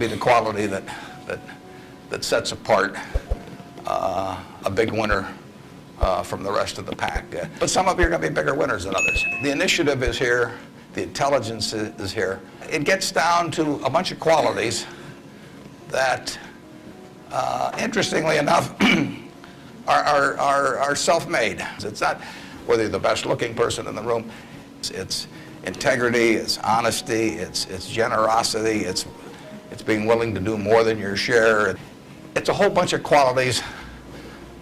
Be the quality that sets apart a big winner from the rest of the pack. But some of you are going to be bigger winners than others. The initiative is here. The intelligence is here. It gets down to a bunch of qualities that, interestingly enough, are self-made. It's not whether you're the best-looking person in the room. It's integrity, it's honesty, it's generosity, it's being willing to do more than your share. It's a whole bunch of qualities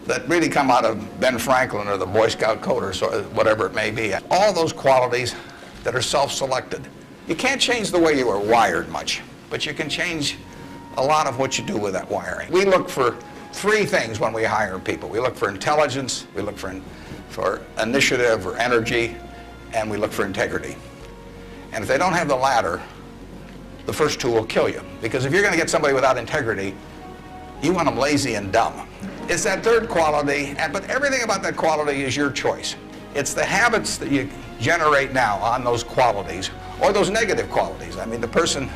that really come out of Ben Franklin or the Boy Scout code or whatever it may be. All those qualities that are self-selected. You can't change the way you are wired much, but you can change a lot of what you do with that wiring. We look for three things when we hire people. We look for intelligence, we look for initiative or energy, and we look for integrity. And if they don't have the latter, the first two will kill you. Because if you're going to get somebody without integrity, you want them lazy and dumb. It's that third quality, but everything about that quality is your choice. It's the habits that you generate now on those qualities, or those negative qualities. I mean, the person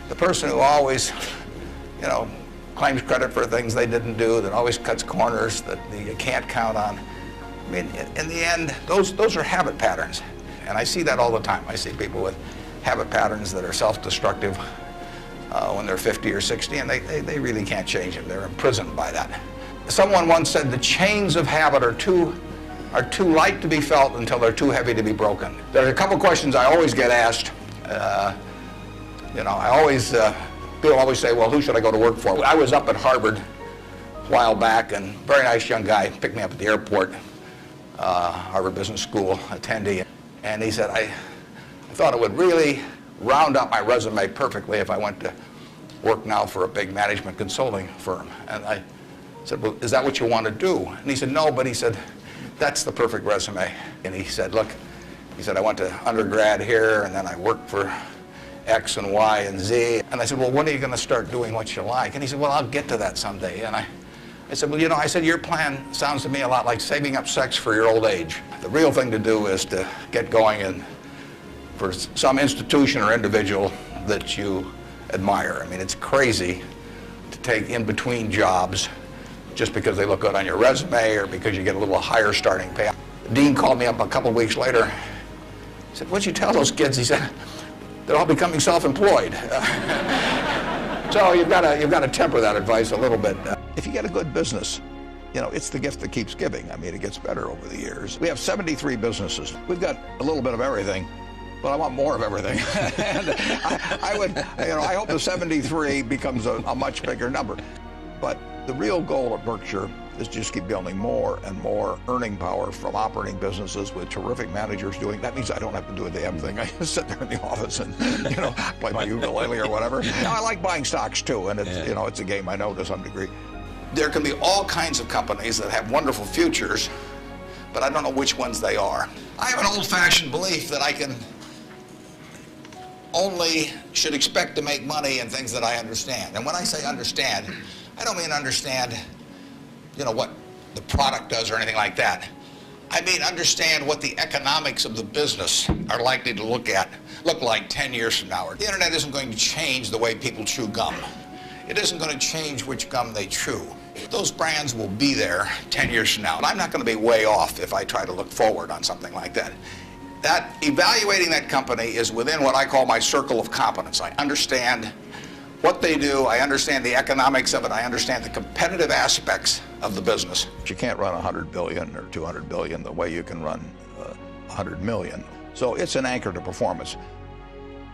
who always, claims credit for things they didn't do, that always cuts corners, that you can't count on. I mean, in the end, those are habit patterns. And I see that all the time. I see people with habit patterns that are self-destructive when they're 50 or 60, and they really can't change them. They're imprisoned by that. Someone once said the chains of habit are too light to be felt until they're too heavy to be broken. There are a couple questions I always get asked. People always say, well, who should I go to work for? I was up at Harvard a while back, and a very nice young guy picked me up at the airport, Harvard Business School attendee, and he said, I thought it would really round up my resume perfectly if I went to work now for a big management consulting firm. And I said, well, is that what you want to do? And he said, no, but he said, that's the perfect resume. And he said, look, I went to undergrad here, and then I worked for X and Y and Z. And I said, well, when are you going to start doing what you like? And he said, well, I'll get to that someday. And I said, well, your plan sounds to me a lot like saving up sex for your old age. The real thing to do is to get going in for some institution or individual that you admire. I mean, it's crazy to take in between jobs just because they look good on your resume or because you get a little higher starting pay. The dean called me up a couple of weeks later. He said, what'd you tell those kids? He said, they're all becoming self-employed. So you've got to temper that advice a little bit. If you get a good business, it's the gift that keeps giving. I mean, it gets better over the years. We have 73 businesses. We've got a little bit of everything, but I want more of everything. And I hope the 73 becomes a much bigger number. But the real goal at Berkshire is just keep building more and more earning power from operating businesses with terrific managers doing. That means I don't have to do a damn thing. I just sit there in the office and play my ukulele or whatever. Now, I like buying stocks too, and it's a game I know to some degree. There can be all kinds of companies that have wonderful futures, but I don't know which ones they are. I have an old-fashioned belief that I should expect to make money in things that I understand. And when I say understand, I don't mean understand what the product does or anything like that. I mean understand what the economics of the business are likely to look like 10 years from now. The internet isn't going to change the way people chew gum. It isn't going to change which gum they chew. Those brands will be there 10 years from now. And I'm not going to be way off if I try to look forward on something like that. That evaluating that company is within what I call my circle of competence. I understand what they do, I understand the economics of it, I understand the competitive aspects of the business. You can't run 100 billion or 200 billion the way you can run 100 million. So it's an anchor to performance.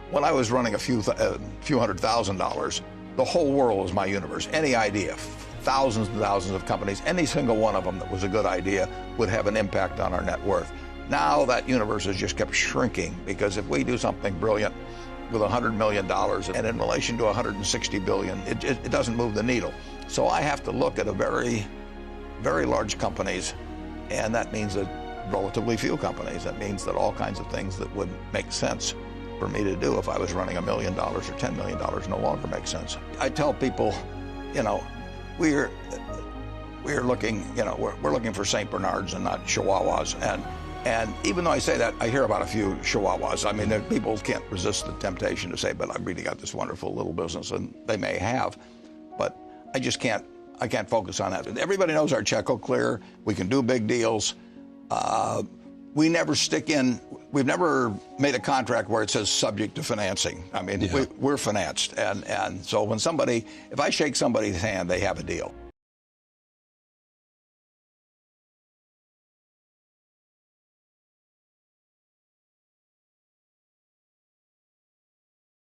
When I was running a few $100,000, the whole world was my universe. Any idea, thousands and thousands of companies, any single one of them that was a good idea would have an impact on our net worth. Now that universe has just kept shrinking, because if we do something brilliant with $100 million and in relation to 160 billion, it doesn't move the needle. So I have to look at a very, very large companies, and that means that relatively few companies. That means that all kinds of things that would make sense for me to do if I was running $1 million or $10 million no longer make sense. I tell people, we're looking, we're looking for St. Bernards and not Chihuahuas, and And even though I say that, I hear about a few Chihuahuas. I mean, people can't resist the temptation to say, but I've really got this wonderful little business, and they may have, but I just can't, I can't focus on that. Everybody knows our check will clear. We can do big deals. We never stick in, we've never made a contract where it says subject to financing. I mean, we're financed. And so when somebody, if I shake somebody's hand, they have a deal.